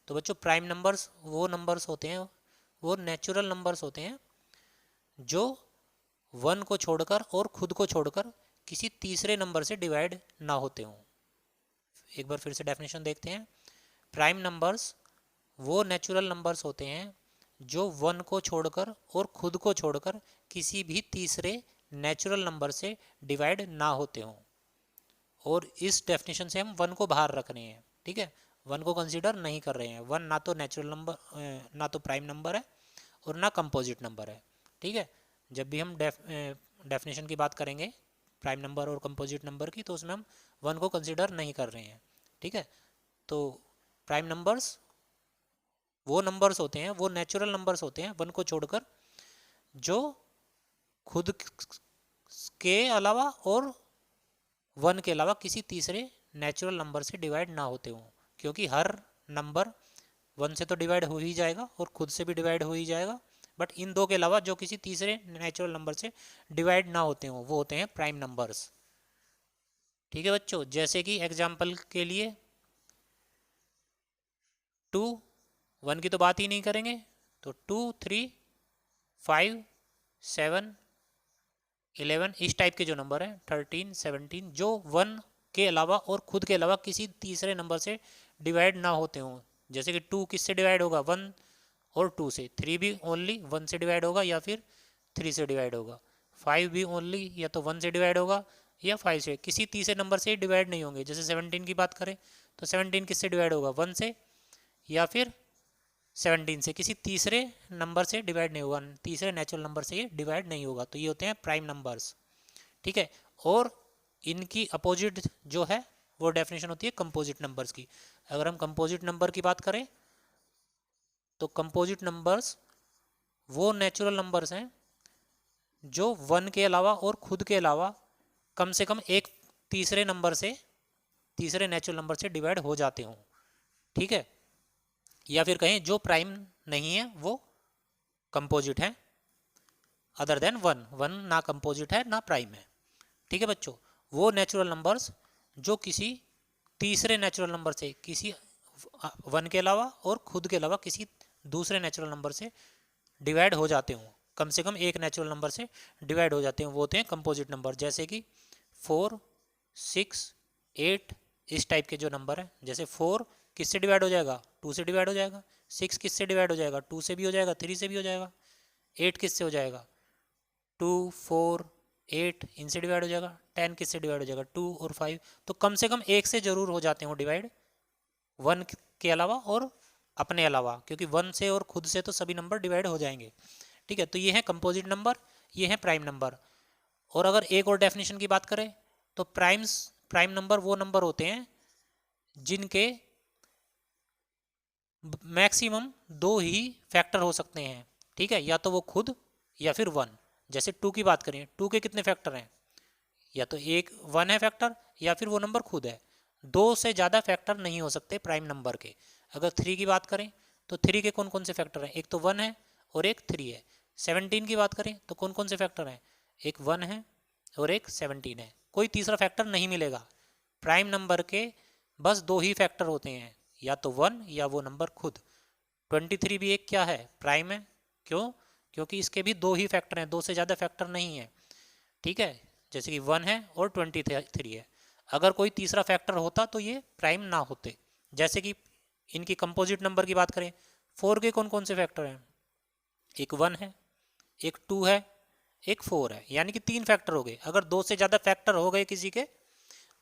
तो बच्चों prime numbers वो नंबर्स होते हैं, वो नेचुरल नंबर्स होते हैं जो 1 को छोड़कर और खुद को छोड़कर किसी तीसरे नंबर से डिवाइड ना होते हों। एक बार फिर से डेफिनेशन देखते हैं। प्राइम नंबर्स वो नेचुरल नंबर्स होते हैं जो 1 को छोड़कर और खुद को छोड़कर किसी भी तीसरे नेचुरल नंबर से डिवाइड ना होते हों। और इस डेफिनेशन से हम 1 को बाहर रख रहे हैं, ठीक है, 1 को कंसीडर नहीं कर रहे हैं। 1 ना तो नेचुरल नंबर, ना तो प्राइम नंबर है और ना कंपोजिट नंबर है, ठीक है। जब भी हम डेफिनेशन की बात करेंगे प्राइम नंबर और कंपोजिट नंबर की, तो उसमें हम 1 को कंसीडर नहीं कर रहे हैं, ठीक है। तो प्राइम नंबर्स वो नंबर्स होते हैं, वो नेचुरल नंबर्स होते हैं 1 को छोड़कर जो खुद के अलावा और 1 के अलावा किसी तीसरे नेचुरल नंबर से डिवाइड ना होते हों। क्योंकि हर नंबर 1 से तो डिवाइड हो ही जाएगा और खुद से भी डिवाइड हो ही जाएगा, बट इन दो के अलावा जो किसी तीसरे नेचुरल नंबर से डिवाइड ना होते हों वो होते हैं प्राइम नंबर्स, ठीक है बच्चों। जैसे कि एग्जाम्पल के लिए 2, 1 की तो बात ही नहीं करेंगे, तो 2, 3, 5, 7, 11 इस टाइप के जो नंबर हैं, 13, 17, जो 1 के अलावा और खुद के अलावा किसी तीसरे नंबर से डिवाइड ना होते हों। जैसे कि 2 किससे डिवाइड होगा, 1 और 2 से। 3 भी ओनली 1 से डिवाइड होगा या फिर 3 से डिवाइड होगा। 5 भी ओनली या तो 1 से डिवाइड होगा या 5 से, किसी तीसरे नंबर से डिवाइड नहीं होंगे। जैसे 17 की बात करें तो 17 किससे डिवाइड होगा, 1 से या फिर 17 से, किसी तीसरे नंबर से डिवाइड नहीं होगा, तीसरे नेचुरल नंबर से ये डिवाइड नहीं होगा। तो ये होते हैं प्राइम नंबर्स, ठीक है। और इनकी अपोजिट जो है वो डेफिनेशन होती है कंपोजिट नंबर्स की। अगर हम कंपोजिट नंबर की बात करें तो कंपोजिट नंबर्स वो नेचुरल नंबर्स हैं जो 1 के अलावा और खुद के अलावा कम से कम एक तीसरे नंबर से, तीसरे नेचुरल नंबर से डिवाइड हो जाते हों, ठीक है। या फिर कहें जो प्राइम नहीं है वो कंपोजिट है, अदर देन 1। 1 ना कंपोजिट है ना प्राइम है, ठीक है बच्चों। वो नेचुरल नंबर्स जो किसी तीसरे नेचुरल नंबर से, किसी 1 के अलावा और खुद के अलावा किसी दूसरे नेचुरल नंबर से डिवाइड हो जाते हों, कम से कम एक नेचुरल नंबर से डिवाइड हो जाते हैं, वो होते हैं कंपोजिट नंबर। जैसे कि 4, 6, 8 इस टाइप के जो नंबर है। जैसे 4 किससे डिवाइड हो जाएगा, 2 से डिवाइड हो जाएगा। 6 किससे डिवाइड हो जाएगा, 2 से भी हो जाएगा, 3 से भी हो जाएगा। 8 किससे हो जाएगा, 2, 4, 8 इनसे डिवाइड हो जाएगा। 10 किससे डिवाइड हो जाएगा, 2 और 5। तो कम से कम एक से जरूर हो जाते हैं डिवाइड, 1 के अलावा और अपने अलावा, क्योंकि 1 से और खुद से तो सभी नंबर डिवाइड हो जाएंगे, ठीक है। तो ये है कंपोजिट नंबर, ये है प्राइम नंबर। और अगर एक और डेफिनेशन की बात करें तो प्राइम नंबर वो नंबर होते हैं जिनके मैक्सिमम 2 ही फैक्टर हो सकते हैं, ठीक है, या तो वो खुद या फिर 1। जैसे 2 की बात करें, 2 के कितने फैक्टर हैं, या तो एक 1 है फैक्टर या फिर वो नंबर खुद है। 2 से ज़्यादा फैक्टर नहीं हो सकते प्राइम नंबर के। अगर 3 की बात करें तो 3 के कौन कौन से फैक्टर हैं, एक तो 1 है और एक 3 है। 17 की बात करें तो कौन कौन से फैक्टर हैं, एक 1 है और एक 17 है। कोई तीसरा फैक्टर नहीं मिलेगा प्राइम नंबर के, बस 2 ही फैक्टर होते हैं, या तो 1 या वो नंबर खुद। 23 भी एक क्या है, प्राइम है। क्यों, क्योंकि इसके भी 2 ही फैक्टर हैं, 2 से ज़्यादा फैक्टर नहीं है, ठीक है। जैसे कि 1 है और 23 है। अगर कोई तीसरा फैक्टर होता तो ये प्राइम ना होते। जैसे कि इनकी कंपोजिट नंबर की बात करें, 4 के कौन कौन से फैक्टर हैं, एक 1 है, एक 2 है, एक 4 है, यानी कि 3 फैक्टर हो गए। अगर 2 से ज़्यादा फैक्टर हो गए किसी के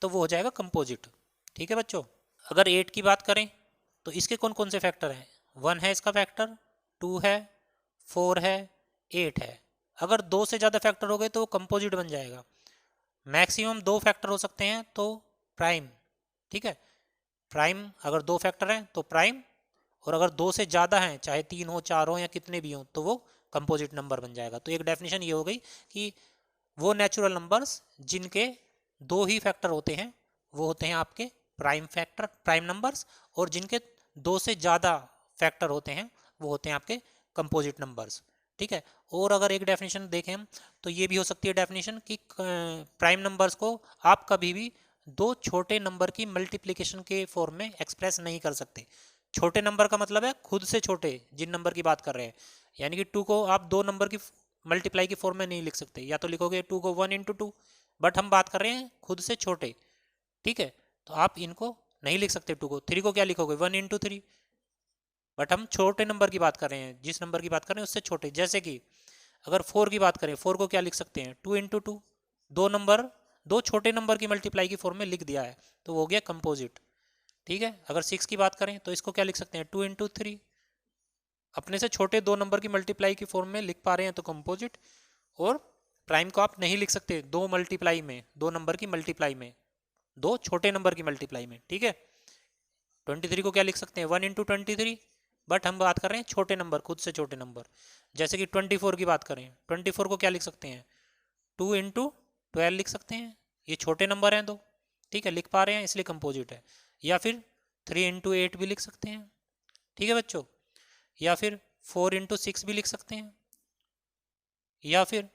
तो वो हो जाएगा कंपोजिट, ठीक है बच्चों। अगर 8 की बात करें तो इसके कौन कौन से फैक्टर हैं, 1 है इसका फैक्टर, 2 है, 4 है, 8 है। अगर 2 से ज़्यादा फैक्टर हो गए तो वो कंपोजिट बन जाएगा। मैक्सिमम 2 फैक्टर हो सकते हैं तो प्राइम, ठीक है। प्राइम अगर 2 फैक्टर हैं तो प्राइम, और अगर 2 से ज़्यादा हैं, चाहे 3 हो, 4 हो या कितने भी हों, तो वो कंपोजिट नंबर बन जाएगा। तो एक डेफिनेशन ये हो गई कि वो नेचुरल नंबर्स जिनके 2 ही फैक्टर होते हैं वो होते हैं आपके प्राइम नंबर्स, और जिनके 2 से ज़्यादा फैक्टर होते हैं वो होते हैं आपके कंपोजिट नंबर्स, ठीक है। और अगर एक डेफिनेशन देखें हम तो ये भी हो सकती है डेफिनेशन कि प्राइम नंबर्स को आप कभी भी 2 छोटे नंबर की मल्टीप्लिकेशन के फॉर्म में एक्सप्रेस नहीं कर सकते। छोटे नंबर का मतलब है खुद से छोटे, जिन नंबर की बात कर रहे हैं। यानी कि 2 को आप 2 नंबर की मल्टीप्लाई की फॉर्म में नहीं लिख सकते, या तो लिखोगे 2 को 1 इंटू 2, बट हम बात कर रहे हैं खुद से छोटे, ठीक है। तो आप इनको नहीं लिख सकते 2 को। 3 को क्या लिखोगे 1 इंटू 3, बट हम छोटे नंबर की बात कर रहे हैं, जिस नंबर की बात कर रहे हैं उससे छोटे। जैसे कि अगर 4 की बात करें, 4 को क्या लिख सकते हैं 2 इंटू 2, दो नंबर, दो छोटे नंबर की मल्टीप्लाई की फॉर्म में लिख दिया है, तो वो हो गया कंपोजिट, ठीक है। अगर 6 की बात करें तो इसको क्या लिख सकते हैं 2 इंटू 3, अपने से छोटे दो नंबर की मल्टीप्लाई की फॉर्म में लिख पा रहे हैं तो कंपोजिट। और प्राइम को आप नहीं लिख सकते दो मल्टीप्लाई में, दो नंबर की मल्टीप्लाई में, दो छोटे नंबर की मल्टीप्लाई में, ठीक है। 23 को क्या लिख सकते हैं 1 इंटू 23, बट हम बात कर रहे हैं छोटे नंबर, खुद से छोटे नंबर। जैसे कि 24 की बात करें, 24 को क्या लिख सकते हैं 2 इंटू 12 लिख सकते हैं, ये छोटे नंबर हैं दो, ठीक है, लिख पा रहे हैं इसलिए कंपोजिट है। या फिर 3 इंटू 8 भी लिख सकते हैं, ठीक है बच्चों। या फिर 4 इंटू 6 भी लिख सकते हैं, या फिर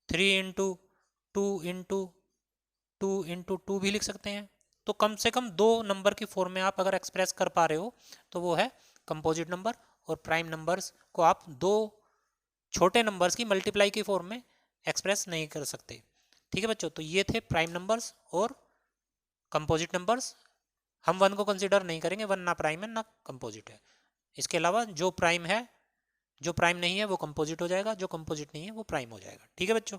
3 इंटू 2 इंटू 2 इंटू 2 भी लिख सकते हैं। तो कम से कम दो नंबर की फॉर्म में आप अगर एक्सप्रेस कर पा रहे हो तो वो है कंपोजिट नंबर। और प्राइम नंबर्स को आप दो छोटे नंबर्स की मल्टीप्लाई की फॉर्म में एक्सप्रेस नहीं कर सकते, ठीक है बच्चों। तो ये थे प्राइम नंबर्स और कंपोजिट नंबर्स। हम वन को कंसिडर नहीं करेंगे, वन ना प्राइम है ना कंपोजिट है। इसके अलावा जो प्राइम है, जो प्राइम नहीं है वो कंपोजिट हो जाएगा, जो कंपोजिट नहीं है वो प्राइम हो जाएगा, ठीक है बच्चों।